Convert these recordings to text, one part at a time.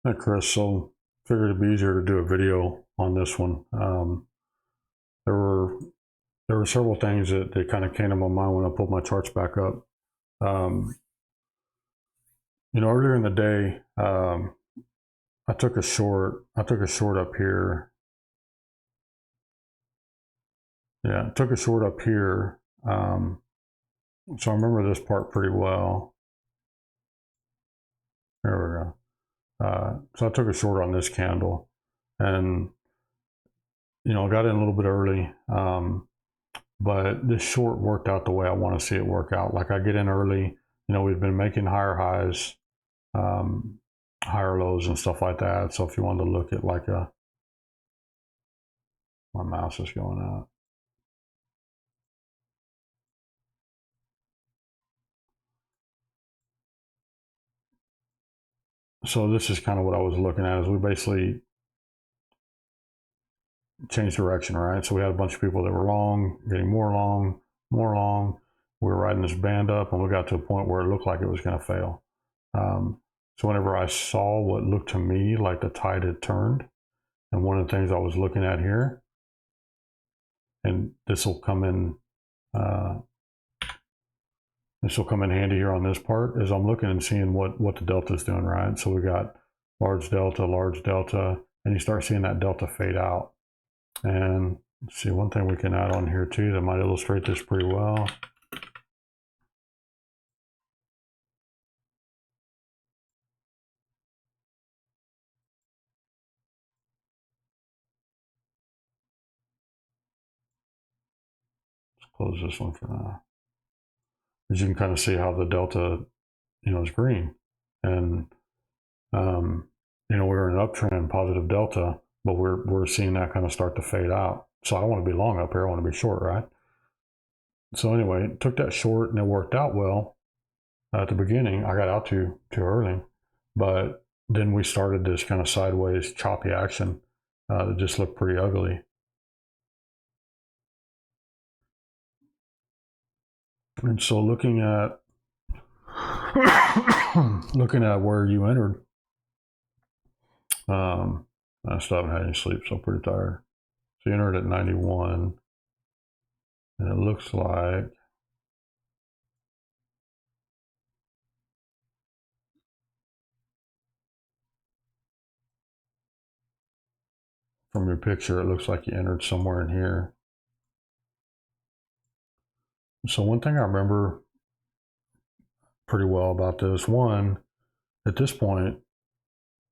Hi, Chris. So, figured it'd be easier to do a video on this one. There were there were several things that kind of came to my mind when I pulled my charts back up. Um, Earlier in the day, I took a short. I took a short up here. Yeah, I took a short up here. So I remember this part pretty well. There we go. So I took a short on this candle, and I got in a little bit early. But this short worked out the way I want to see it work out. Like I get in early, we've been making higher highs, um, higher lows and stuff like that. So if you wanted to look at like my mouse is going out. So this is kind of what I was looking at is we basically changed direction, right? So we had a bunch of people that were long, getting more long, more long. We were riding this band up and we got to a point where it looked like it was going to fail. So whenever I saw what looked to me like the tide had turned, and one of the things I was looking at here, and uh, this will come in handy here on this part, is I'm looking and seeing what the delta is doing, right? So we got large delta, and you start seeing that delta fade out. And let's see, one thing we can add on here too that might illustrate this pretty well. Let's close this one for now. As you can kind of see how the delta, is green. And we're in an uptrend, positive delta, but we're seeing that kind of start to fade out. So I don't want to be long up here. I want to be short, right? So anyway, took that short and it worked out well. At the beginning, I got out too early, but then we started this kind of sideways choppy action that just looked pretty ugly. And so looking at where you entered, I still haven't had any sleep, so I'm pretty tired. So you entered at 91, and it looks like from your picture, it looks like you entered somewhere in here. So one thing I remember pretty well about this, one, at this point,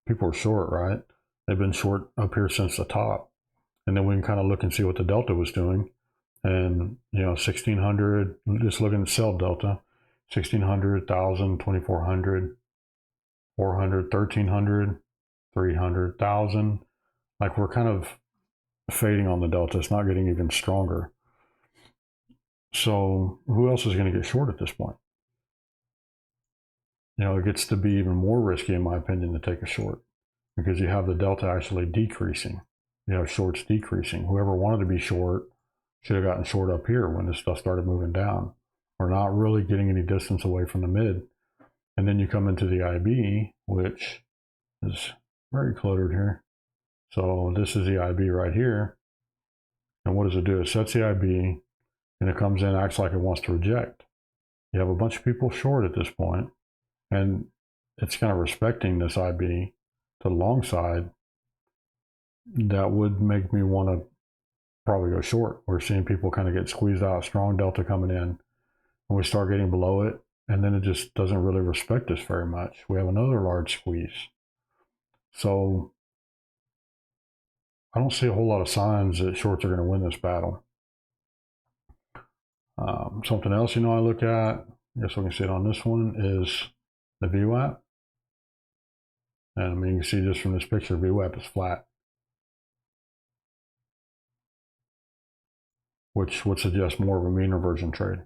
people are short, right? They've been short up here since the top. And then we can kind of look and see what the delta was doing. And, 1600, just looking at sell delta, 1600, 1000, 2400, 400, 1300, 300, 1000. Like we're kind of fading on the delta. It's not getting even stronger. So who else is going to get short at this point? It gets to be even more risky, in my opinion, to take a short because you have the delta actually decreasing. You have shorts decreasing. Whoever wanted to be short should have gotten short up here when this stuff started moving down. We're not really getting any distance away from the mid. And then you come into the IB, which is very cluttered here. So this is the IB right here. And what does it do? It sets the IB and it comes in, acts like it wants to reject. You have a bunch of people short at this point, and it's kind of respecting this IB to the long side. That would make me want to probably go short. We're seeing people kind of get squeezed out, strong delta coming in, and we start getting below it, and then it just doesn't really respect us very much. We have another large squeeze. So I don't see a whole lot of signs that shorts are going to win this battle. Something else, I look at, I guess we can see it on this one, is the VWAP. And I mean, you can see just from this picture, VWAP is flat, which would suggest more of a mean reversion trade.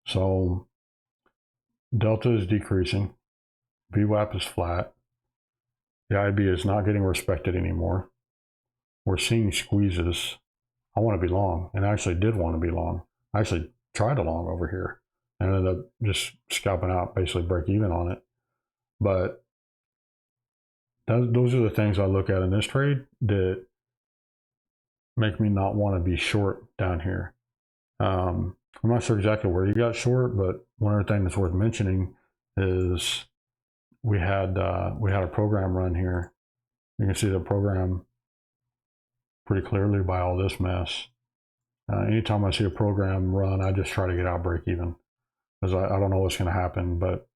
So delta is decreasing, VWAP is flat, the IB is not getting respected anymore. We're seeing squeezes. I want to be long, and I actually did want to be long. I actually tried a long over here and ended up just scalping out, basically break even on it. But those are the things I look at in this trade that make me not want to be short down here. I'm not sure exactly where you got short, but one other thing that's worth mentioning is we had a program run here. You can see the program pretty clearly by all this mess. Anytime I see a program run, I just try to get out break even because I don't know what's going to happen, but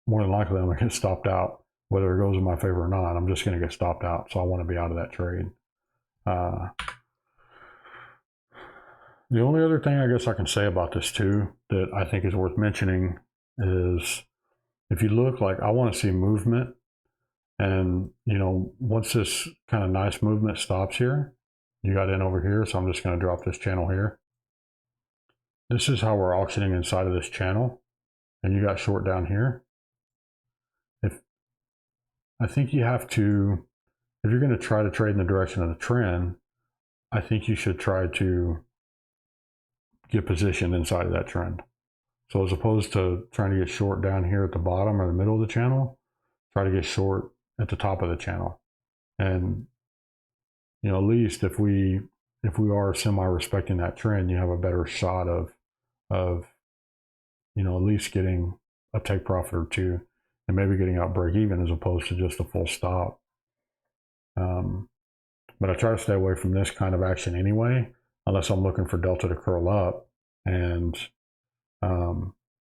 more than likely I'm going to get stopped out. Whether it goes in my favor or not, I'm just going to get stopped out. So I want to be out of that trade. The only other thing I guess I can say about this too that I think is worth mentioning is if you look, like, I want to see movement, and once this kind of nice movement stops here, you got in over here, so I'm just going to drop this channel here. This is how we're auctioning inside of this channel, and you got short down here. I think you have to, if you're going to try to trade in the direction of the trend, I think you should try to get positioned inside of that trend. So as opposed to trying to get short down here at the bottom or the middle of the channel, try to get short at the top of the channel. And at least if we are semi-respecting that trend, you have a better shot of at least getting a take profit or two, and maybe getting out break even as opposed to just a full stop. But I try to stay away from this kind of action anyway, unless I'm looking for delta to curl up and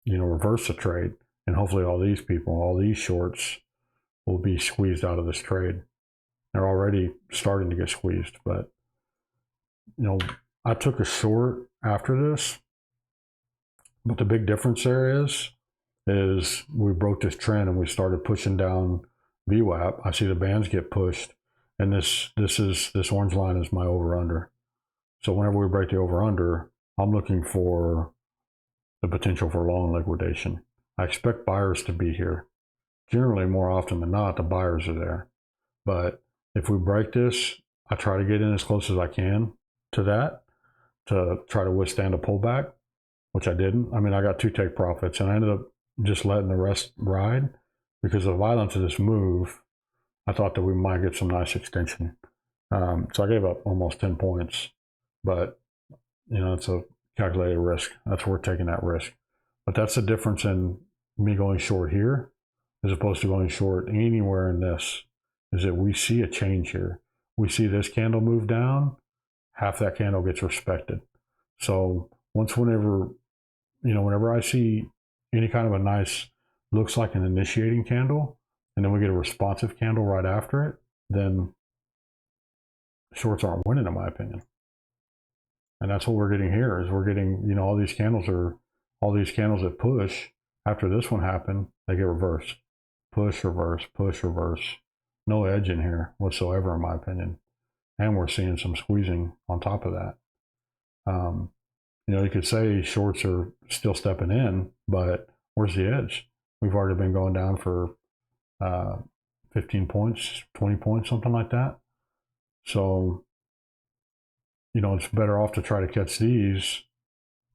reverse the trade. And hopefully all these shorts will be squeezed out of this trade. They're already starting to get squeezed, but I took a short after this, but the big difference there is we broke this trend and we started pushing down VWAP. I see the bands get pushed, and this orange line is my over under. So whenever we break the over under, I'm looking for the potential for long liquidation. I expect buyers to be here. Generally, more often than not, the buyers are there. But if we break this, I try to get in as close as I can to that to try to withstand a pullback, which I didn't. I mean, I got 2 take profits, and I ended up just letting the rest ride because of the violence of this move. I thought that we might get some nice extension. So I gave up almost 10 points, but it's a calculated risk. That's worth taking that risk. But that's the difference in me going short here as opposed to going short anywhere in this, is that we see a change here. We see this candle move down, half that candle gets respected. So whenever I see any kind of a nice, looks like an initiating candle, and then we get a responsive candle right after it, then shorts aren't winning, in my opinion. And that's what we're getting here, is we're getting, all these candles that push. After this one happened, they get reversed. Push, reverse, push, reverse. No edge in here whatsoever, in my opinion. And we're seeing some squeezing on top of that. You could say shorts are still stepping in, but where's the edge? We've already been going down for 15 points, 20 points, something like that. So, it's better off to try to catch these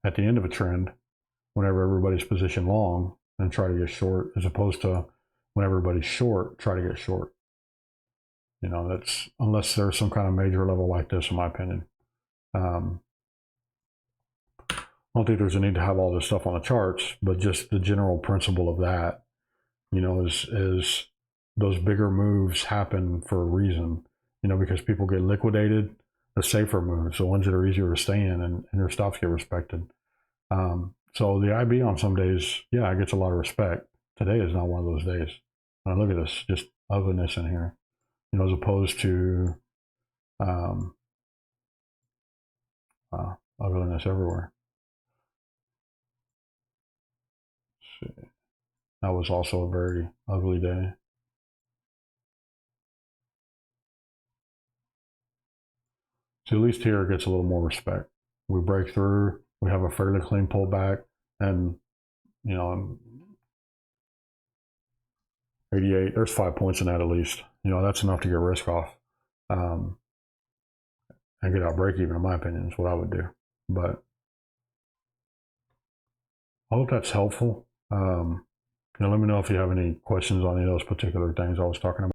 at the end of a trend whenever everybody's positioned long and try to get short, as opposed to when everybody's short, try to get short. That's, unless there's some kind of major level like this, in my opinion. I don't think there's a need to have all this stuff on the charts, but just the general principle of that, is those bigger moves happen for a reason, because people get liquidated. The safer moves, the ones that are easier to stay in, and their stops get respected. So the IB on some days, yeah, it gets a lot of respect. Today is not one of those days. Look at this, just ugliness in here, as opposed to ugliness everywhere. Let's see. That was also a very ugly day. So at least here it gets a little more respect. We break through, we have a fairly clean pullback, and 88, there's 5 points in that at least. That's enough to get risk off and get out break even, in my opinion, is what I would do. But I hope that's helpful. Let me know if you have any questions on any of those particular things I was talking about.